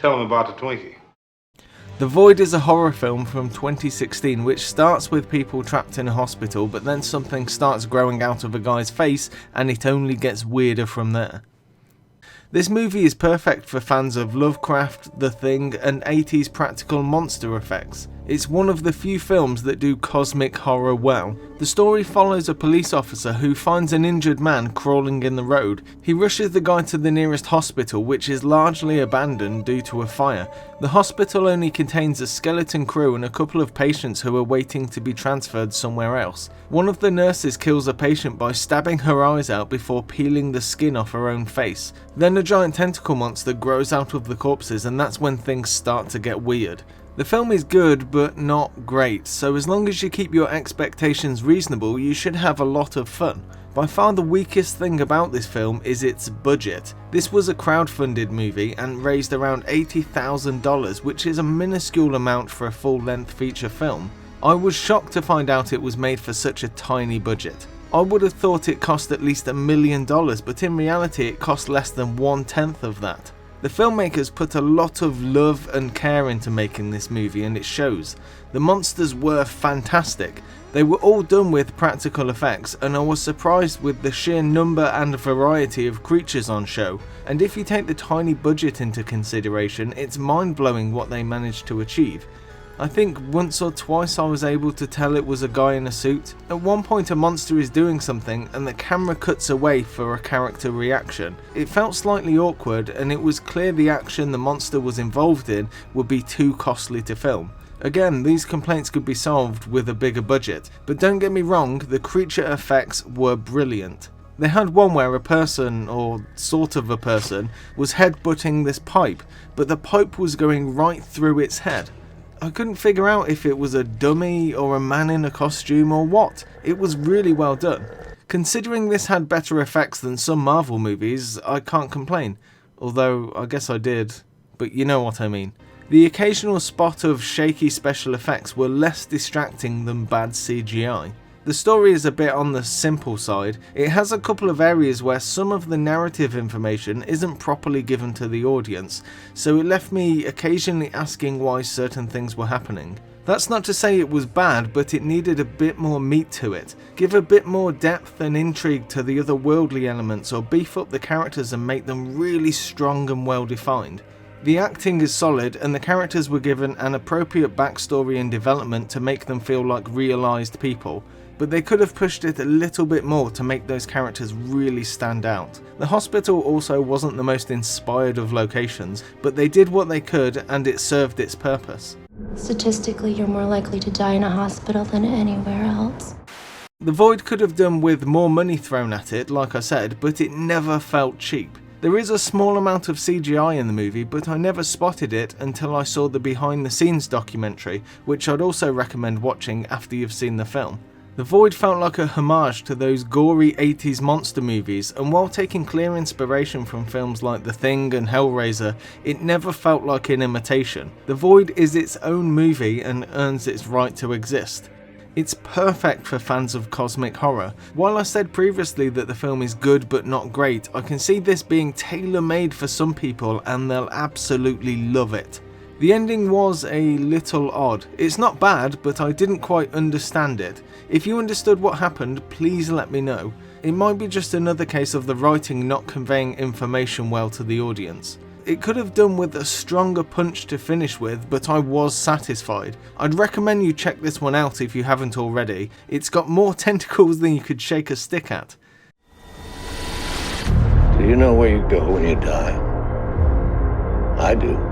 Tell him about the Twinkie. The Void is a horror film from 2016 which starts with people trapped in a hospital, but then something starts growing out of a guy's face and it only gets weirder from there. This movie is perfect for fans of Lovecraft, The Thing, and 80s practical monster effects. It's one of the few films that do cosmic horror well. The story follows a police officer who finds an injured man crawling in the road. He rushes the guy to the nearest hospital, which is largely abandoned due to a fire. The hospital only contains a skeleton crew and a couple of patients who are waiting to be transferred somewhere else. One of the nurses kills a patient by stabbing her eyes out before peeling the skin off her own face. Then a giant tentacle monster grows out of the corpses, and that's when things start to get weird. The film is good but not great, so as long as you keep your expectations reasonable, you should have a lot of fun. By far the weakest thing about this film is its budget. This was a crowdfunded movie and raised around $80,000, which is a minuscule amount for a full-length feature film. I was shocked to find out it was made for such a tiny budget. I would have thought it cost at least $1 million, but in reality it cost less than 1/10 of that. The filmmakers put a lot of love and care into making this movie, and it shows. The monsters were fantastic. They were all done with practical effects, and I was surprised with the sheer number and variety of creatures on show. And if you take the tiny budget into consideration, it's mind-blowing what they managed to achieve. I think once or twice I was able to tell it was a guy in a suit. At one point a monster is doing something and the camera cuts away for a character reaction. It felt slightly awkward, and it was clear the action the monster was involved in would be too costly to film. Again, these complaints could be solved with a bigger budget, but don't get me wrong, the creature effects were brilliant. They had one where a person, or sort of a person, was headbutting this pipe, but the pipe was going right through its head. I couldn't figure out if it was a dummy or a man in a costume or what. It was really well done. Considering this had better effects than some Marvel movies, I can't complain. Although, I guess I did, but you know what I mean. The occasional spot of shaky special effects were less distracting than bad CGI. The story is a bit on the simple side. It has a couple of areas where some of the narrative information isn't properly given to the audience, so it left me occasionally asking why certain things were happening. That's not to say it was bad, but it needed a bit more meat to it. Give a bit more depth and intrigue to the otherworldly elements, or beef up the characters and make them really strong and well defined. The acting is solid, and the characters were given an appropriate backstory and development to make them feel like realised people. But they could have pushed it a little bit more to make those characters really stand out. The hospital also wasn't the most inspired of locations, but they did what they could and it served its purpose. Statistically, you're more likely to die in a hospital than anywhere else. The Void could have done with more money thrown at it, like I said, but it never felt cheap. There is a small amount of CGI in the movie, but I never spotted it until I saw the behind the scenes documentary, which I'd also recommend watching after you've seen the film. The Void felt like a homage to those gory 80s monster movies, and while taking clear inspiration from films like The Thing and Hellraiser, it never felt like an imitation. The Void is its own movie and earns its right to exist. It's perfect for fans of cosmic horror. While I said previously that the film is good but not great, I can see this being tailor-made for some people and they'll absolutely love it. The ending was a little odd. It's not bad, but I didn't quite understand it. If you understood what happened, please let me know. It might be just another case of the writing not conveying information well to the audience. It could have done with a stronger punch to finish with, but I was satisfied. I'd recommend you check this one out if you haven't already. It's got more tentacles than you could shake a stick at. Do you know where you go when you die? I do.